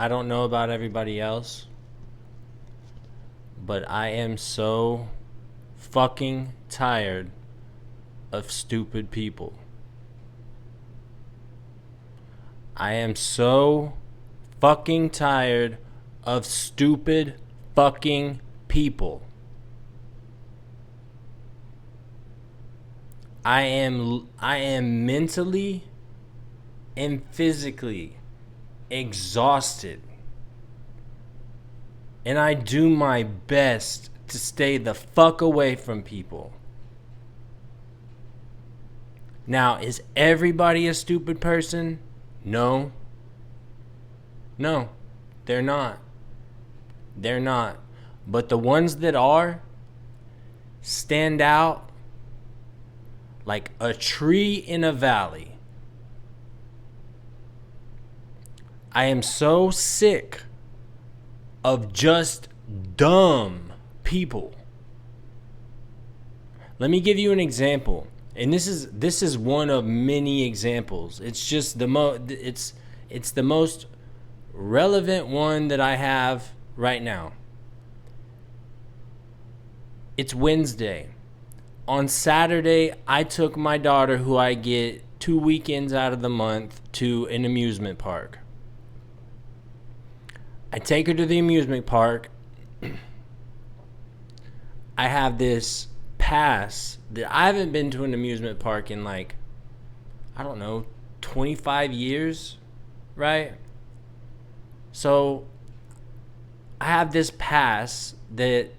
I don't know about everybody else, but I am so fucking tired of stupid people. I am so fucking tired of stupid fucking people. I am mentally and physically exhausted. And I do my best to stay the fuck away from people. Now, is everybody a stupid person? No. No, they're not. They're not. But the ones that are stand out like a tree in a valley. I am so sick of just dumb people. Let me give you an example. And this is one of many examples. It's just it's the most relevant one that I have right now. It's Wednesday. On Saturday, I took my daughter, who I get 2 weekends out of the month, to an amusement park. I take her to the amusement park. I have this pass that I haven't been to an amusement park in like, I don't know, 25 years, right? So I have this pass that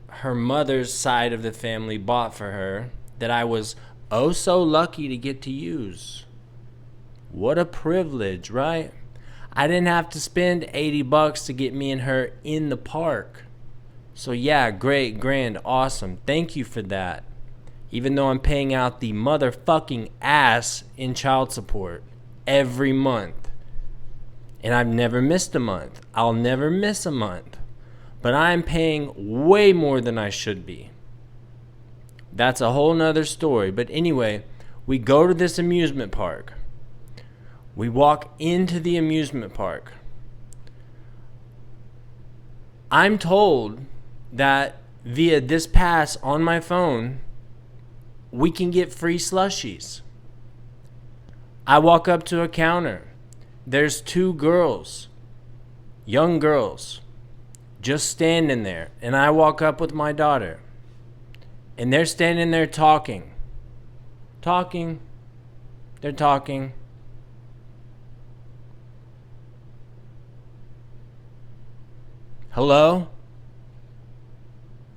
her mother's side of the family bought for her that I was oh so lucky to get to use. What a privilege, right? I didn't have to spend $80 to get me and her in the park. So yeah, great, grand, awesome. Thank you for that. Even though I'm paying out the motherfucking ass in child support every month. And I've never missed a month. I'll never miss a month. But I'm paying way more than I should be. That's a whole nother story. But anyway, we go to this amusement park. We walk into the amusement park. I'm told that via this pass on my phone, we can get free slushies. I walk up to a counter. There's 2 girls, young girls, just standing there. And I walk up with my daughter. And they're standing there talking. They're talking. Hello?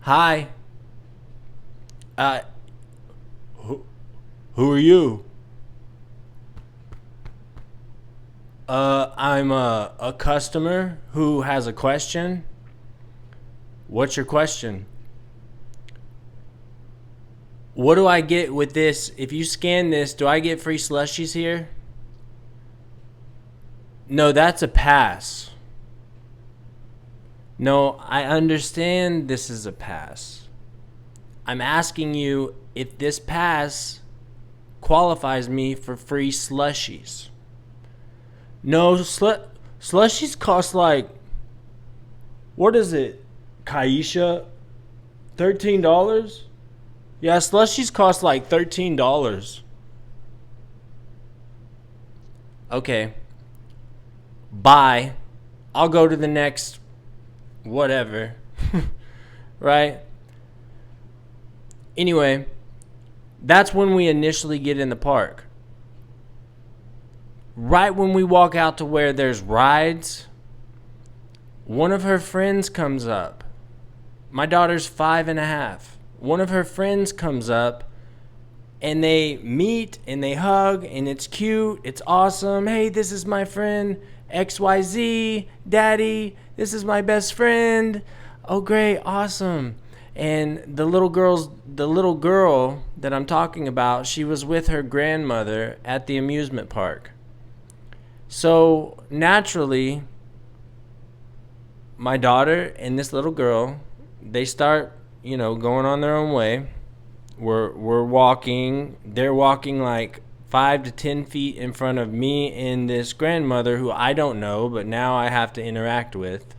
Hi. Uh, who are you? I'm a customer who has a question. What's your question? What do I get with this? If you scan this, do I get free slushies here? No, that's a pass. No, I understand this is a pass. I'm asking you if this pass qualifies me for free slushies. No, slushies cost like, what is it, Kaisha? $13? Yeah, slushies cost like $13. Okay. Bye. I'll go to the next whatever. Right? Anyway, that's when we initially get in the park. Right when we walk out to where there's rides, one of her friends comes up. My daughter's 5.5. One of her friends comes up and they meet and they hug and it's cute. It's awesome. Hey, this is my friend XYZ. Daddy, this is my best friend. Oh, great. Awesome. And the little girl that I'm talking about, she was with her grandmother at the amusement park. So naturally, my daughter and this little girl, they start, going on their own way. We're walking. They're walking like 5 to 10 feet in front of me and this grandmother who I don't know, but now I have to interact with.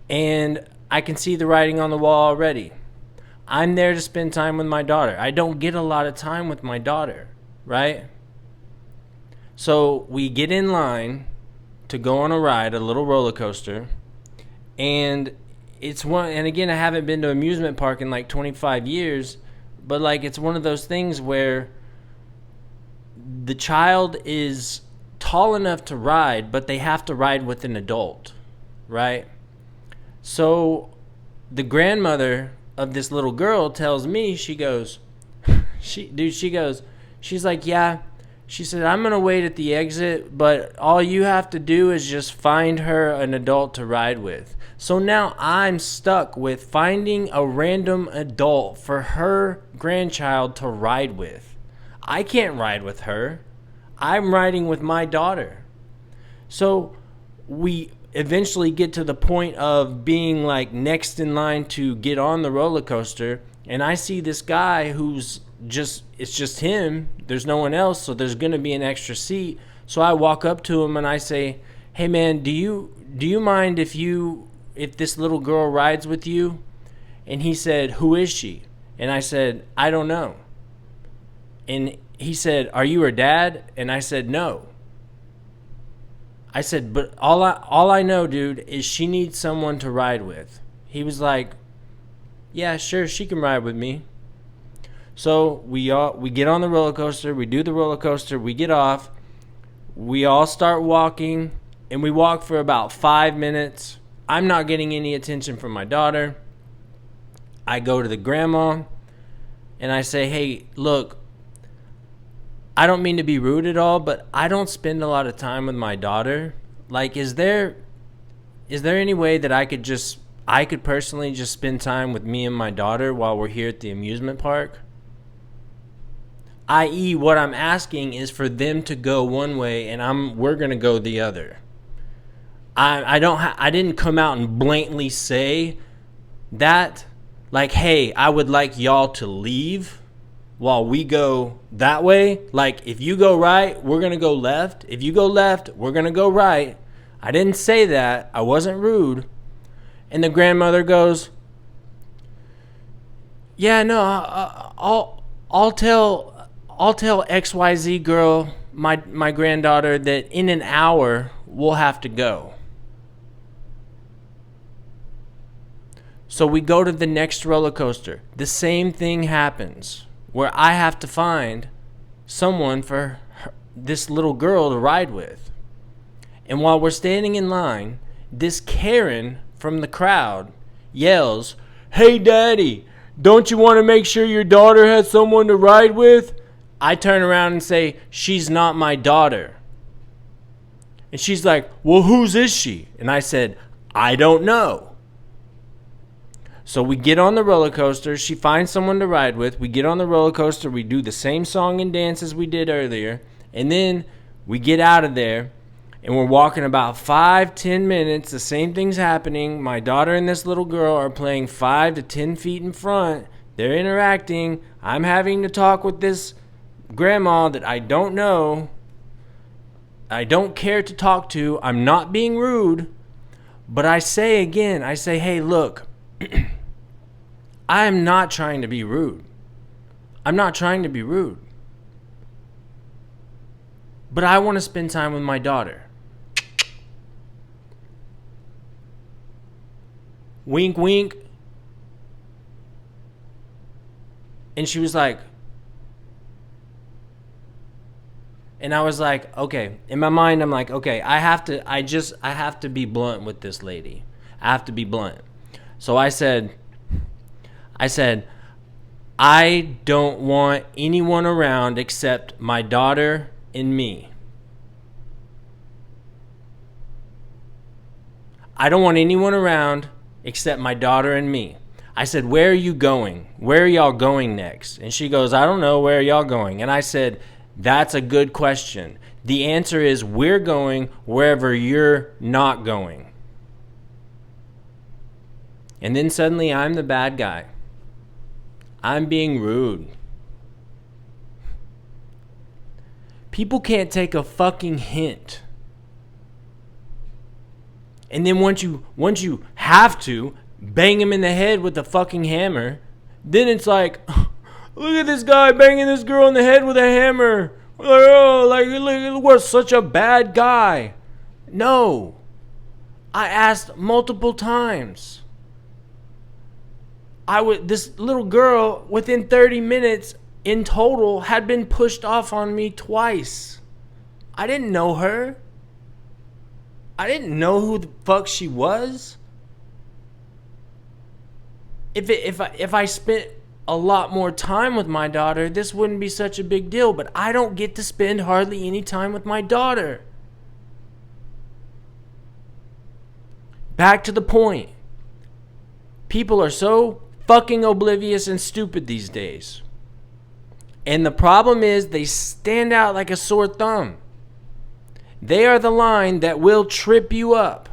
And I can see the writing on the wall already. I'm there to spend time with my daughter. I don't get a lot of time with my daughter, right? So we get in line to go on a ride, a little roller coaster. And again, I haven't been to an amusement park in like 25 years, but like it's one of those things where the child is tall enough to ride, but they have to ride with an adult, right? So the grandmother of this little girl tells me, she goes, she's like, yeah, she said, I'm going to wait at the exit, but all you have to do is just find her an adult to ride with. So now I'm stuck with finding a random adult for her grandchild to ride with. I can't ride with her. I'm riding with my daughter. So we eventually get to the point of being like next in line to get on the roller coaster, and I see this guy who's it's just him. There's no one else, so there's going to be an extra seat. So I walk up to him and I say, "Hey man, do you mind if this little girl rides with you?" And he said, "Who is she?" And I said, "I don't know." And he said, "Are you her dad?" And I said, "No." I said, "But all I know, dude, is she needs someone to ride with." He was like, "Yeah, sure, she can ride with me." So we get on the roller coaster, we do the roller coaster, we get off, we all start walking, and we walk for about 5 minutes. I'm not getting any attention from my daughter. I go to the grandma, and I say, "Hey, look, I don't mean to be rude at all, but I don't spend a lot of time with my daughter. Like, is there any way that I could personally just spend time with me and my daughter while we're here at the amusement park?" i.e., what I'm asking is for them to go one way and we're gonna go the other. I didn't come out and blatantly say that, like, "Hey, I would like y'all to leave while we go that way. Like, if you go right, we're gonna go left. If you go left, we're gonna go right." I didn't say that. I wasn't rude. And the grandmother goes, "Yeah, no, I'll tell XYZ girl, my granddaughter, that in an hour we'll have to go." So we go to the next roller coaster. The same thing happens, where I have to find someone for this little girl to ride with. And while we're standing in line, this Karen from the crowd yells, "Hey daddy, don't you want to make sure your daughter has someone to ride with?" I turn around and say, "She's not my daughter." And she's like, "Well, whose is she?" And I said, "I don't know." So we get on the roller coaster. She finds someone to ride with. We get on the roller coaster. We do the same song and dance as we did earlier. And then we get out of there. And we're walking about 5-10 minutes. The same thing's happening. My daughter and this little girl are playing 5 to 10 feet in front. They're interacting. I'm having to talk with this grandma that I don't know. I don't care to talk to. I'm not being rude. But I say, "Hey, look, I'm not trying to be rude. I'm not trying to be rude. But I want to spend time with my daughter." Wink, wink. And she was like, and I was like, okay. In my mind, I'm like, okay, I have to be blunt with this lady. I have to be blunt. So I said, "I don't want anyone around except my daughter and me. I don't want anyone around except my daughter and me." I said, "Where are you going? Where are y'all going next?" And she goes, "I don't know. Where are y'all going?" And I said, "That's a good question. The answer is we're going wherever you're not going." And then suddenly I'm the bad guy. I'm being rude. People can't take a fucking hint. And then once you have to bang him in the head with a fucking hammer, then it's like, look at this guy banging this girl in the head with a hammer. Look, we're such a bad guy. No. I asked multiple times. This little girl, within 30 minutes in total, had been pushed off on me twice. I didn't know her. I didn't know who the fuck she was. If I spent a lot more time with my daughter, this wouldn't be such a big deal. But I don't get to spend hardly any time with my daughter. Back to the point. People are so fucking oblivious and stupid these days. And the problem is they stand out like a sore thumb. They are the line that will trip you up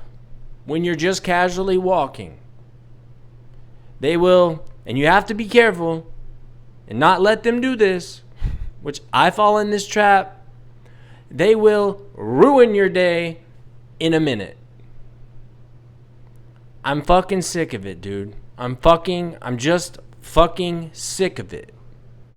when you're just casually walking. They will, and you have to be careful and not let them do this, which I fall in this trap. They will ruin your day in a minute. I'm fucking sick of it, dude. I'm just fucking sick of it.